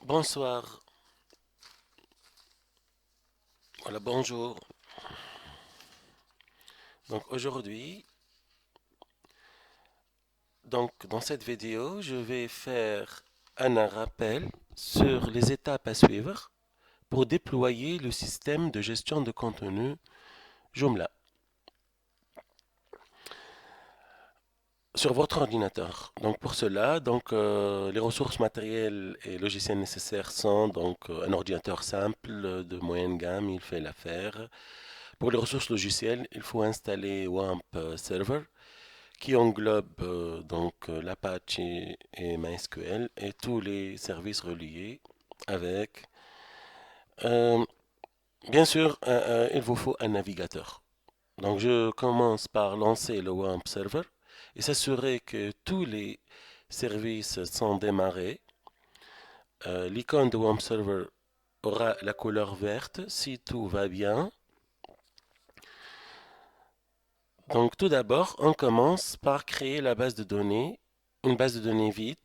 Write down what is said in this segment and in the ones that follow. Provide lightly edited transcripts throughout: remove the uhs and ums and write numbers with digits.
Bonsoir, voilà, bonjour. Donc aujourd'hui, dans cette vidéo, je vais faire un rappel sur les étapes à suivre pour déployer le système de gestion de contenu Joomla sur votre ordinateur. Donc pour cela, les ressources matérielles et logiciels nécessaires sont un ordinateur simple de moyenne gamme, il fait l'affaire. Pour les ressources logicielles, il faut installer WAMP Server qui englobe l'Apache et MySQL et tous les services reliés avec. Euh, Bien sûr, il vous faut un navigateur. Donc je commence par lancer le WAMP Server et s'assurer que tous les services sont démarrés. L'icône de WAMP Server aura la couleur verte si tout va bien. Donc tout d'abord, on commence par créer la base de données, une base de données vide.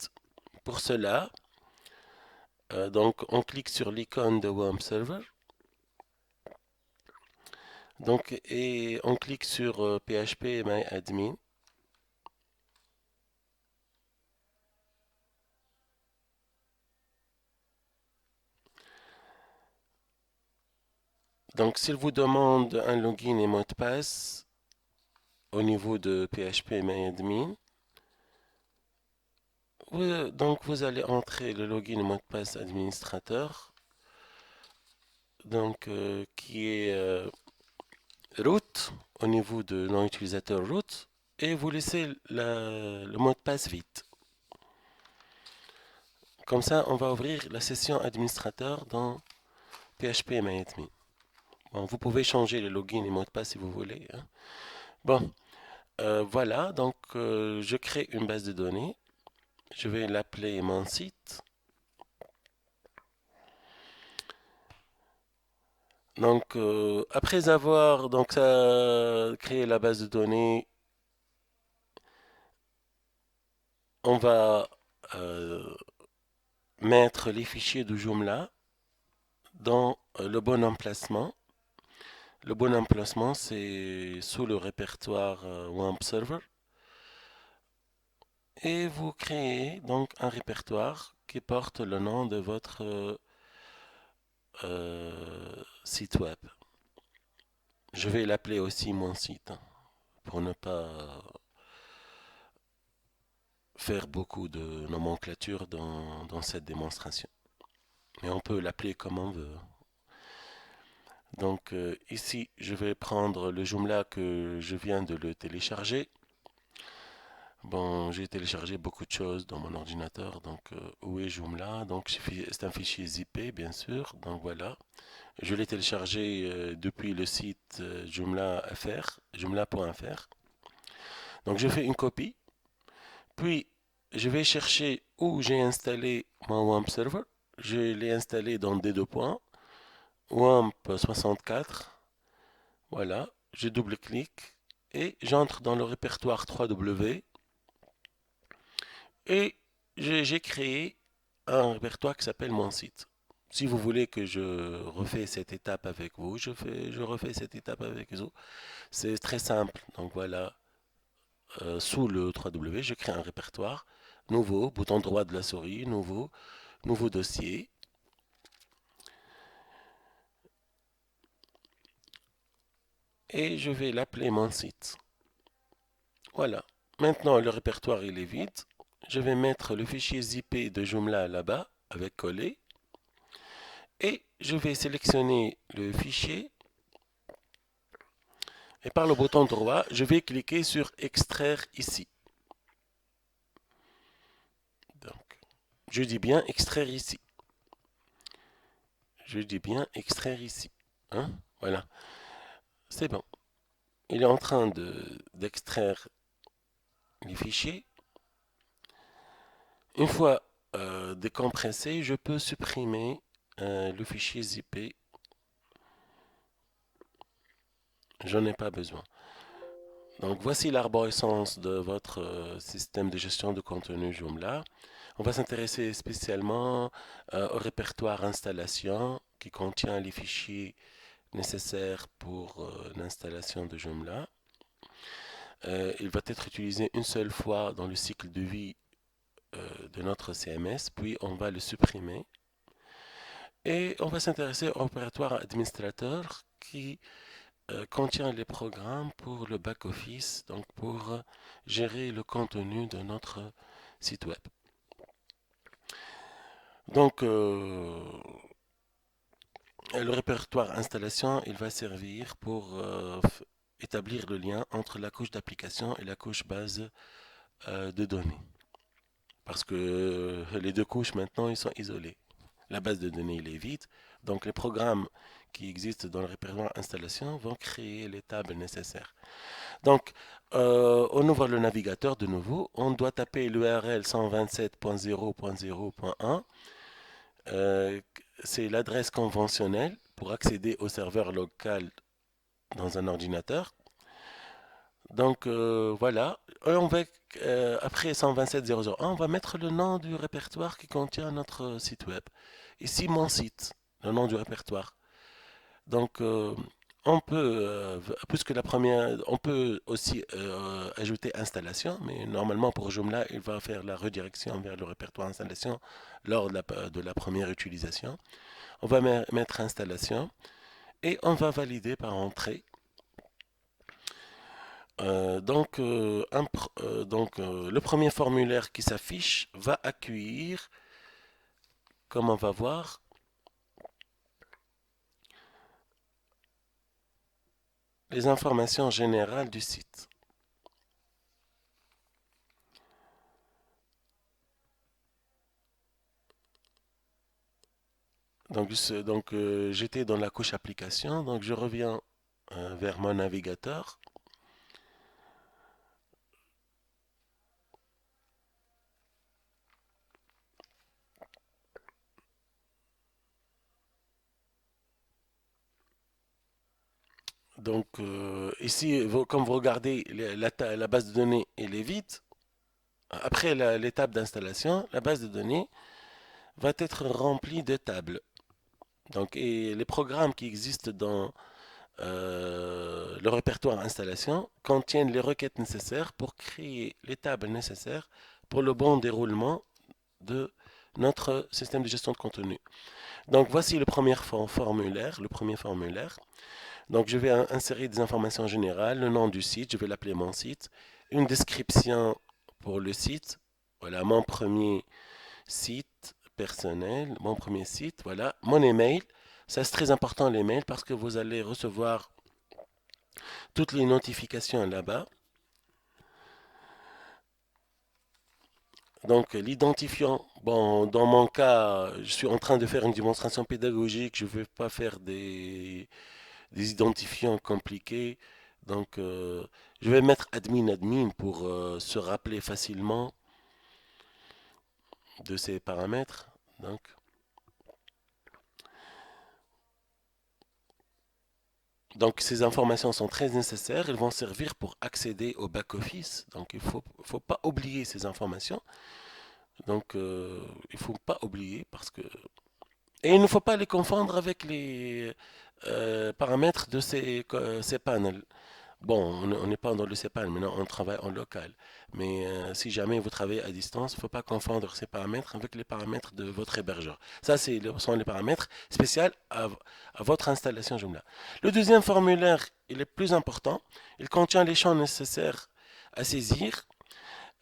Pour cela, on clique sur l'icône de WAMP Server. Et on clique sur PHP MyAdmin. Donc, s'il vous demande un login et mot de passe au niveau de PHP MyAdmin, vous allez entrer le login et mot de passe administrateur, qui est root au niveau de nom utilisateur root, et vous laissez le mot de passe vide. Comme ça, on va ouvrir la session administrateur dans PHP MyAdmin. Bon, vous pouvez changer le login et mot de passe si vous voulez, hein. Bon, voilà, je crée une base de données. Je vais l'appeler mon site. Après avoir créé la base de données, on va euh, mettre les fichiers de Joomla dans le bon emplacement. Le bon emplacement, c'est sous le répertoire WAMP Server. Et vous créez donc un répertoire qui porte le nom de votre site web. Je vais l'appeler aussi mon site, hein, pour ne pas faire beaucoup de nomenclature dans cette démonstration. Mais on peut l'appeler comme on veut. Ici, je vais prendre le Joomla que je viens de le télécharger. Bon, j'ai téléchargé beaucoup de choses dans mon ordinateur. Où est Joomla? C'est un fichier zippé, bien sûr. Donc, voilà. Je l'ai téléchargé depuis le site joomla.fr. Donc, je fais une copie. Puis, je vais chercher où j'ai installé mon WAMP server. Je l'ai installé dans des deux points. WAMP 64. Voilà. Je double-clique et j'entre dans le répertoire 3W et j'ai créé un répertoire qui s'appelle mon site. Si vous voulez que je refais cette étape avec vous, je refais cette étape avec vous. C'est très simple. Donc voilà, sous le 3W, je crée un répertoire nouveau, bouton droit de la souris, nouveau dossier. Et je vais l'appeler mon site. Voilà. Maintenant, le répertoire il est vide. Je vais mettre le fichier zippé de Joomla là-bas avec coller. Et je vais sélectionner le fichier. Et par le bouton droit, je vais cliquer sur extraire ici. Donc, je dis bien extraire ici. Je dis bien extraire ici. Hein? Voilà. C'est bon. Il est en train d'extraire les fichiers. Une fois décompressé, je peux supprimer le fichier zippé. J'en ai pas besoin. Donc voici l'arborescence de votre système de gestion de contenu Joomla. On va s'intéresser spécialement au répertoire installation qui contient les fichiers nécessaires pour l'installation de Joomla. Il va être utilisé une seule fois dans le cycle de vie de notre CMS, puis on va le supprimer. Et on va s'intéresser au répertoire administrateur qui contient les programmes pour le back-office, donc pour gérer le contenu de notre site web. Donc, le répertoire installation, il va servir pour établir le lien entre la couche d'application et la couche base de données. Parce que les deux couches maintenant, ils sont isolés. La base de données, il est vide. Donc, les programmes qui existent dans le répertoire installation vont créer les tables nécessaires. Donc, on ouvre le navigateur de nouveau. On doit taper l'URL 127.0.0.1. C'est l'adresse conventionnelle pour accéder au serveur local dans un ordinateur. Donc voilà, après 127.0.0.1, on va mettre le nom du répertoire qui contient notre site web. Ici, mon site, le nom du répertoire. Donc, on peut, puisque la première, on peut aussi ajouter installation, mais normalement pour Joomla, il va faire la redirection vers le répertoire installation lors de la première utilisation. On va mettre installation et on va valider par entrée. Le premier formulaire qui s'affiche va accueillir, comme on va voir, les informations générales du site. J'étais dans la couche application, donc je reviens vers mon navigateur. Donc ici, comme vous regardez, la base de données elle est vide. Après l'étape d'installation, la base de données va être remplie de tables. Donc, et les programmes qui existent dans le répertoire installation contiennent les requêtes nécessaires pour créer les tables nécessaires pour le bon déroulement de notre système de gestion de contenu. Donc voici le premier formulaire, Donc je vais insérer des informations générales, le nom du site, je vais l'appeler mon site, une description pour le site, voilà mon premier site personnel, mon premier site, voilà mon email. Ça c'est très important l'email parce que vous allez recevoir toutes les notifications là-bas. Donc l'identifiant, bon, dans mon cas, je suis en train de faire une démonstration pédagogique, je ne vais pas faire des identifiants compliqués. Donc je vais mettre admin pour se rappeler facilement de ces paramètres. Donc ces informations sont très nécessaires, elles vont servir pour accéder au back-office. Donc il faut pas oublier ces informations. Donc il ne faut pas oublier parce que... Et il ne faut pas les confondre avec les paramètres de ces panels. Bon, on n'est pas dans le CEPAL, maintenant on travaille en local. Mais si jamais vous travaillez à distance, il ne faut pas confondre ces paramètres avec les paramètres de votre hébergeur. Ça, sont les paramètres spéciaux à votre installation Joomla. Le deuxième formulaire, il est plus important. Il contient les champs nécessaires à saisir.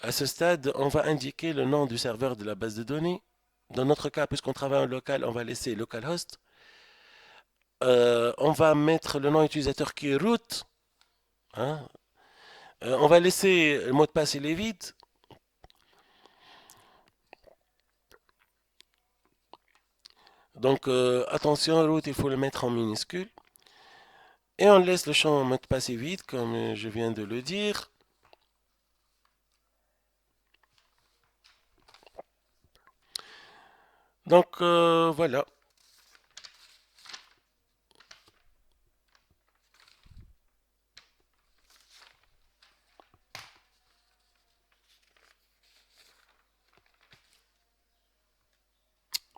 À ce stade, on va indiquer le nom du serveur de la base de données. Dans notre cas, puisqu'on travaille en local, on va laisser localhost. On va mettre le nom utilisateur qui est root. Hein. On va laisser le mot de passe, il est vide. Donc attention, root, il faut le mettre en minuscule. Et on laisse le champ mot de passe vide, comme je viens de le dire. Donc voilà.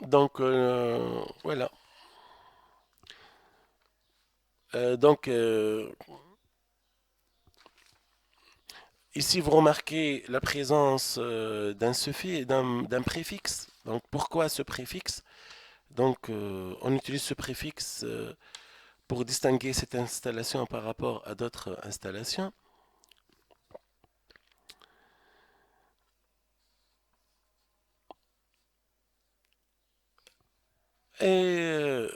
Donc, voilà. Donc, ici, vous remarquez la présence d'un suffixe et d'un préfixe. Donc, pourquoi ce préfixe? Donc, on utilise ce préfixe pour distinguer cette installation par rapport à d'autres installations. Et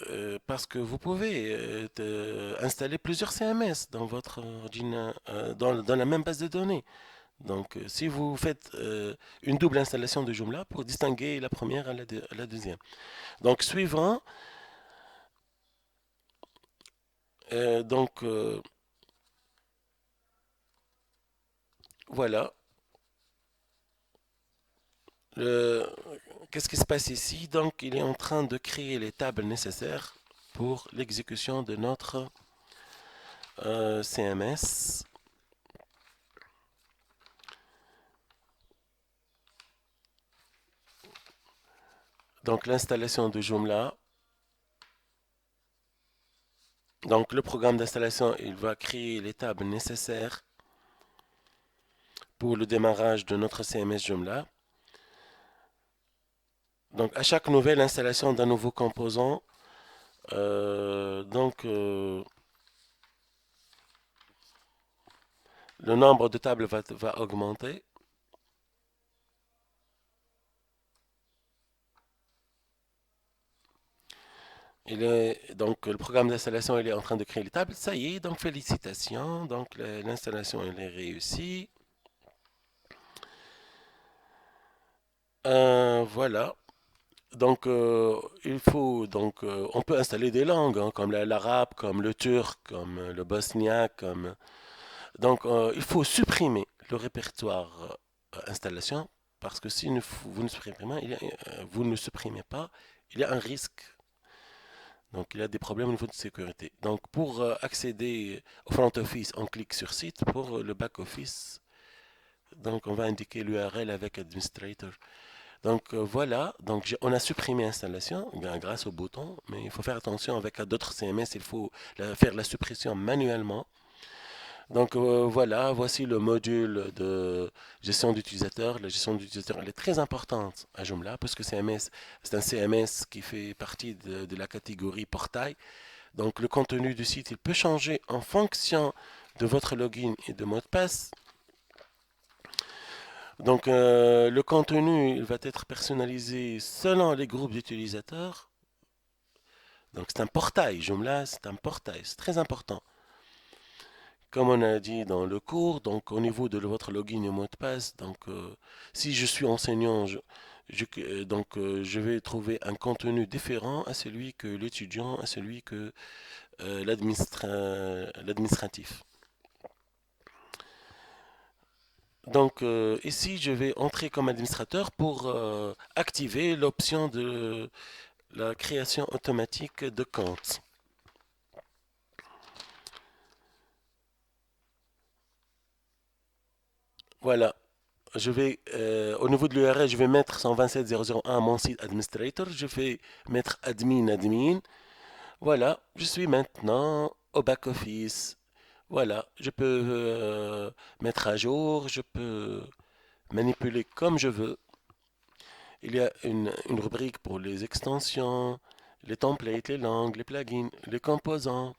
parce que vous pouvez installer plusieurs CMS dans votre dans la même base de données. Donc, si vous faites une double installation de Joomla pour distinguer la première à la deuxième. Donc, suivant, donc voilà. Le- Qu'est-ce qui se passe ici? Donc, il est en train de créer les tables nécessaires pour l'exécution de notre CMS. Donc, l'installation de Joomla. Donc, le programme d'installation, il va créer les tables nécessaires pour le démarrage de notre CMS Joomla. Donc, à chaque nouvelle installation d'un nouveau composant, le nombre de tables va augmenter. Donc, le programme d'installation, il est en train de créer les tables. Ça y est, donc félicitations. Donc, l'installation, elle est réussie. Voilà. Donc, on peut installer des langues, hein, comme l'arabe, comme le turc, comme le bosniaque, donc, il faut supprimer le répertoire installation parce que si vous ne supprimez, vous ne supprimez pas, il y a un risque. Donc, il y a des problèmes au niveau de sécurité. Donc, pour accéder au front office, on clique sur site. Pour le back office, donc on va indiquer l'URL avec administrator. Donc voilà, donc on a supprimé l'installation grâce au bouton, mais il faut faire attention avec d'autres CMS, il faut faire la suppression manuellement. Donc voilà, voici le module de gestion d'utilisateur. La gestion d'utilisateur, elle est très importante à Joomla parce que CMS, c'est un CMS qui fait partie de la catégorie portail. Donc le contenu du site, il peut changer en fonction de votre login et de mot de passe. Donc le contenu, il va être personnalisé selon les groupes d'utilisateurs. Donc c'est un portail, Joomla, c'est un portail, c'est très important. Comme on a dit dans le cours, donc au niveau de votre login et mot de passe, donc si je suis enseignant, je vais trouver un contenu différent à celui que l'étudiant, à celui que l'administratif. Donc ici, je vais entrer comme administrateur pour activer l'option de la création automatique de compte. Voilà. Au niveau de l'URL, je vais mettre 127.0.0.1 mon site administrator. Je vais mettre admin. Voilà, je suis maintenant au back-office. Voilà, je peux mettre à jour, je peux manipuler comme je veux. Il y a une rubrique pour les extensions, les templates, les langues, les plugins, les composants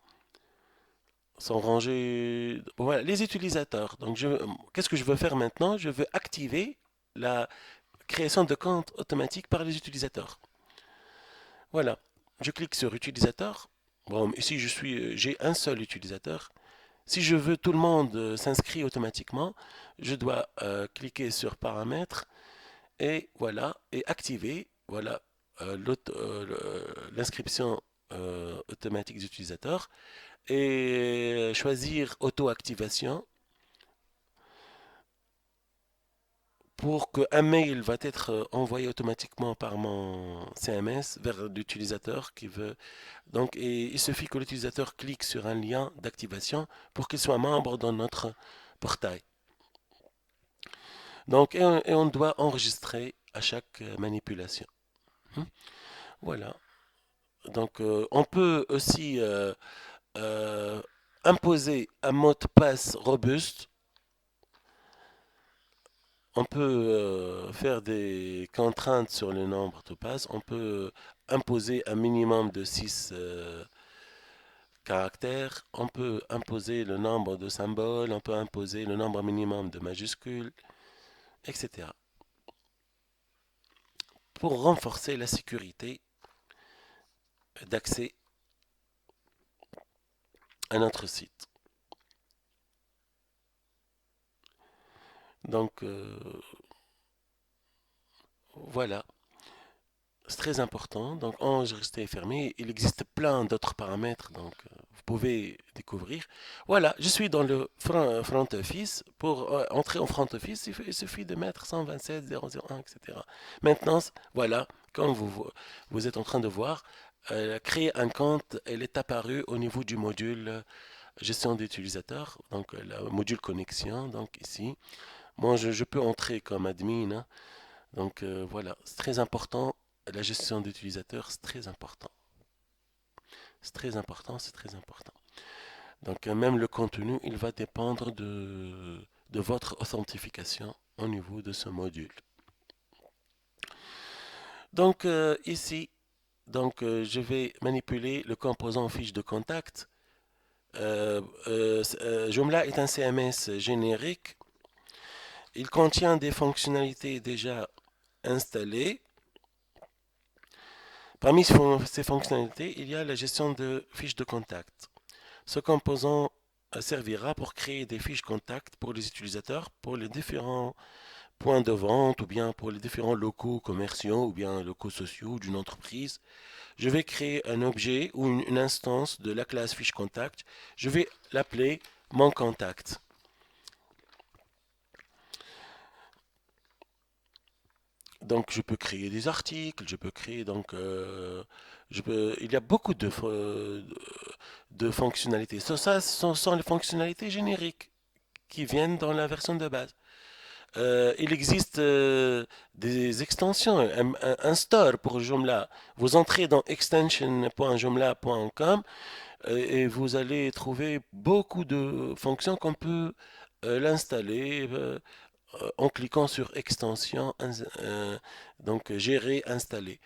sont rangés. Voilà, les utilisateurs. Donc, qu'est-ce que je veux faire maintenant? Je veux activer la création de compte automatique par les utilisateurs. Voilà, je clique sur utilisateur. Bon, ici, j'ai un seul utilisateur. Si je veux tout le monde s'inscrit automatiquement, je dois cliquer sur paramètres et voilà, et activer voilà, l'inscription automatique des utilisateurs et choisir auto-activation pour qu'un mail va être envoyé automatiquement par mon CMS vers l'utilisateur qui veut. Donc, il suffit que l'utilisateur clique sur un lien d'activation pour qu'il soit membre dans notre portail. Donc, et on doit enregistrer à chaque manipulation. Hmm. Voilà. Donc, on peut aussi euh, imposer un mot de passe robuste. On peut faire des contraintes sur le nombre de passes. On peut imposer un minimum de 6 caractères. On peut imposer le nombre de symboles. On peut imposer le nombre minimum de majuscules, etc. Pour renforcer la sécurité d'accès à notre site. Donc, voilà. C'est très important. Donc, enregistrer et fermer. Il existe plein d'autres paramètres. Donc, vous pouvez découvrir. Voilà, je suis dans le front office. Pour entrer en front office, il suffit de mettre 127.0.0.1, etc. Maintenant, voilà, comme vous êtes en train de voir, créer un compte, elle est apparue au niveau du module gestion d'utilisateur, donc le module connexion, donc ici. Moi, je peux entrer comme admin, hein. Donc voilà, c'est très important. La gestion d'utilisateur, c'est très important. C'est très important, c'est très important. Donc même le contenu, il va dépendre de votre authentification au niveau de ce module. Donc ici, je vais manipuler le composant fiche de contact. Joomla est un CMS générique. Il contient des fonctionnalités déjà installées. Parmi ces fonctionnalités, il y a la gestion de fiches de contact. Ce composant servira pour créer des fiches contact pour les utilisateurs, pour les différents points de vente, ou bien pour les différents locaux commerciaux, ou bien locaux sociaux d'une entreprise. Je vais créer un objet ou une instance de la classe fiche contact. Je vais l'appeler mon contact. Donc je peux créer des articles, je peux créer il y a beaucoup de fonctionnalités. Ça, ce sont les fonctionnalités génériques qui viennent dans la version de base. Il existe des extensions, un store pour Joomla. Vous entrez dans extension.joomla.com et vous allez trouver beaucoup de fonctions qu'on peut l'installer en cliquant sur extension, donc gérer, installer.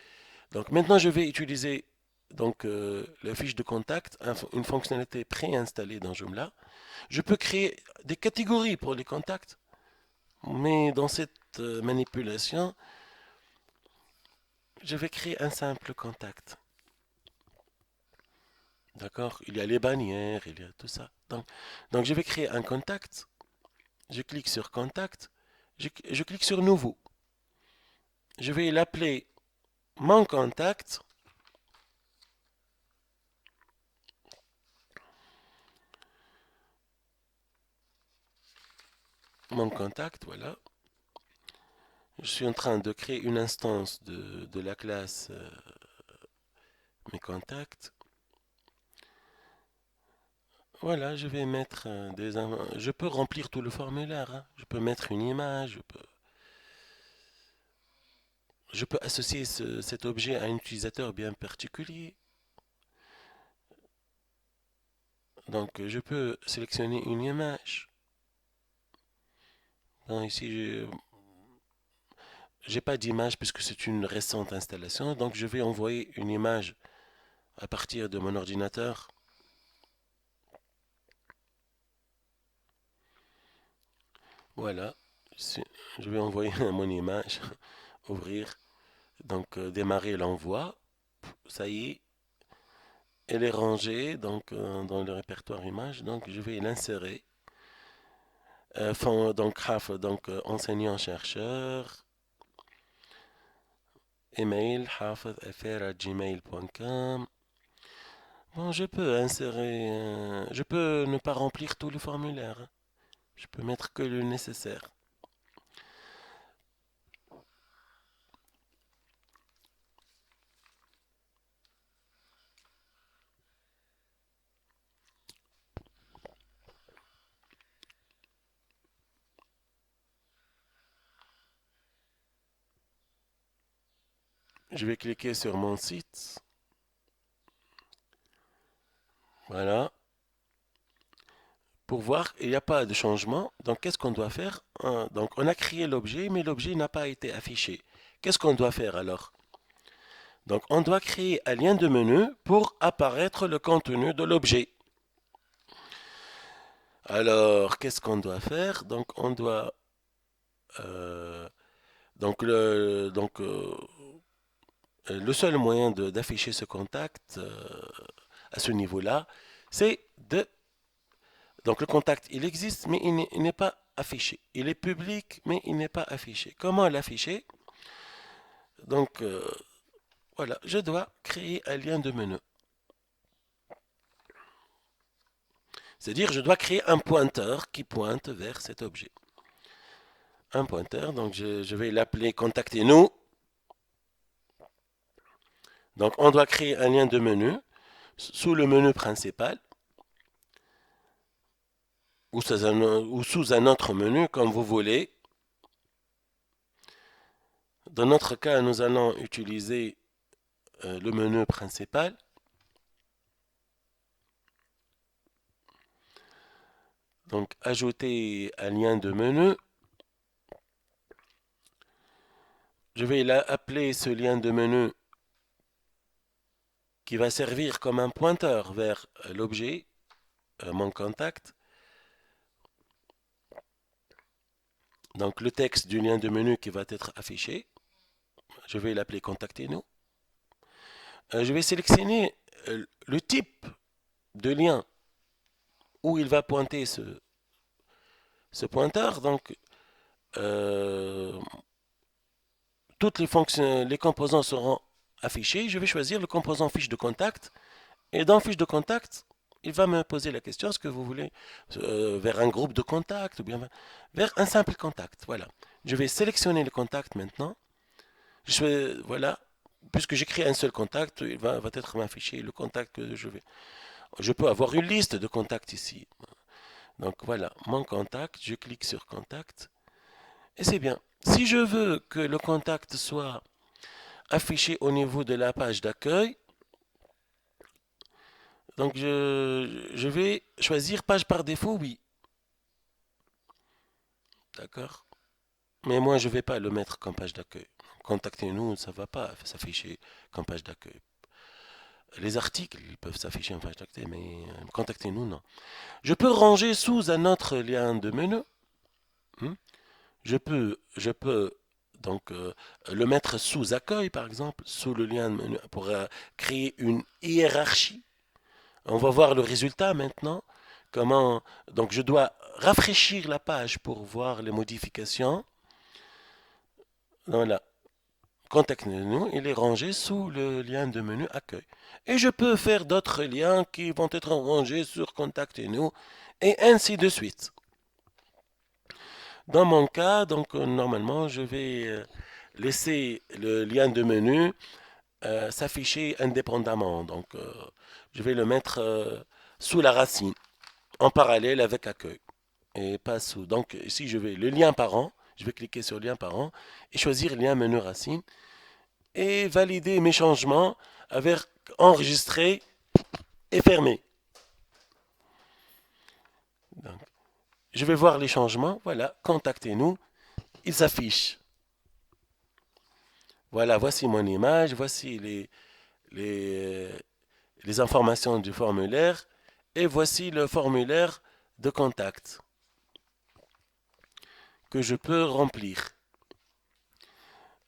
Donc maintenant je vais utiliser la fiche de contact, une fonctionnalité préinstallée dans Joomla. Je peux créer des catégories pour les contacts, mais dans cette manipulation, je vais créer un simple contact. D'accord? Il y a les bannières, il y a tout ça. Donc je vais créer un contact. Je clique sur contact. Je clique sur nouveau. Je vais l'appeler mon contact. Mon contact, voilà. Je suis en train de créer une instance de la classe mes contacts. Voilà, je vais mettre je peux remplir tout le formulaire, hein. Je peux mettre une image, je peux associer cet objet à un utilisateur bien particulier. Donc, je peux sélectionner une image. Donc, ici, je n'ai pas d'image puisque c'est une récente installation. Donc, je vais envoyer une image à partir de mon ordinateur. Voilà. Je vais envoyer mon image, ouvrir, donc démarrer l'envoi. Ça y est, elle est rangée dans le répertoire image. Donc, je vais l'insérer. Enseignant-chercheur, email, hafezfr@gmail.com. Bon, je peux insérer, je peux ne pas remplir tout le formulaire, hein. Je peux mettre que le nécessaire. Je vais cliquer sur mon site. Voilà. Pour voir, il n'y a pas de changement. Donc, qu'est-ce qu'on doit faire? Donc, on a créé l'objet, mais l'objet n'a pas été affiché. Qu'est-ce qu'on doit faire alors? Donc, on doit créer un lien de menu pour apparaître le contenu de l'objet. Alors, qu'est-ce qu'on doit faire? Donc, on doit le seul moyen d'afficher ce contact à ce niveau-là, c'est de donc le contact, il existe, mais il n'est pas affiché. Il est public, mais il n'est pas affiché. Comment l'afficher? Donc voilà, je dois créer un lien de menu. C'est-à-dire, je dois créer un pointeur qui pointe vers cet objet. Un pointeur, donc je vais l'appeler Contactez-nous. Donc on doit créer un lien de menu sous le menu principal ou sous un autre menu comme vous voulez. Dans notre cas, nous allons utiliser le menu principal. Donc, ajouter un lien de menu. Je vais appeler ce lien de menu qui va servir comme un pointeur vers l'objet, mon contact. Donc, le texte du lien de menu qui va être affiché. Je vais l'appeler Contactez-nous. Je vais sélectionner le type de lien où il va pointer ce pointeur. Donc, toutes les composants seront affichés. Je vais choisir le composant fiche de contact. Et dans fiche de contact, il va me poser la question, est-ce que vous voulez vers un groupe de contact ou bien vers un simple contact. Voilà. Je vais sélectionner le contact maintenant. Voilà. Puisque j'ai créé un seul contact, il va être m'afficher le contact que je vais. Je peux avoir une liste de contacts ici. Donc voilà, mon contact, je clique sur contact. Et c'est bien. Si je veux que le contact soit affiché au niveau de la page d'accueil, donc je vais choisir page par défaut, oui. D'accord. Mais moi, je ne vais pas le mettre comme page d'accueil. Contactez-nous, ça ne va pas s'afficher comme page d'accueil. Les articles ils peuvent s'afficher en page d'accueil, mais contactez-nous, non. Je peux ranger sous un autre lien de menu. Hmm. Je peux donc le mettre sous accueil, par exemple, sous le lien de menu, pour créer une hiérarchie. On va voir le résultat maintenant. Comment, donc je dois rafraîchir la page pour voir les modifications. Voilà. Contactez-nous, il est rangé sous le lien de menu accueil. Et je peux faire d'autres liens qui vont être rangés sur Contactez-nous et ainsi de suite. Dans mon cas, donc normalement, je vais laisser le lien de menu s'afficher indépendamment. Donc, je vais le mettre sous la racine, en parallèle avec accueil, et pas sous. Donc, ici, je vais le lien parent. Je vais cliquer sur lien parent et choisir lien menu racine et valider mes changements avec enregistrer et fermer. Donc, je vais voir les changements. Voilà, contactez-nous. Il s'affiche. Voilà, voici mon image. Voici les, les informations du formulaire. Et voici le formulaire de contact que je peux remplir.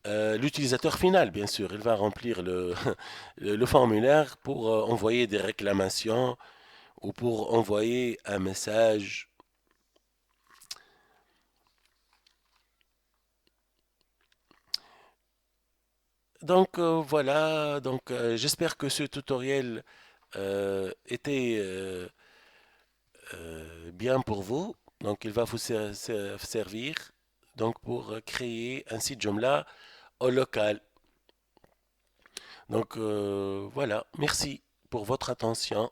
L'utilisateur final, bien sûr, il va remplir le formulaire pour envoyer des réclamations ou pour envoyer un message. Donc voilà, donc j'espère que ce tutoriel était bien pour vous. Donc il va vous servir donc pour créer un site Joomla au local. Donc voilà, merci pour votre attention.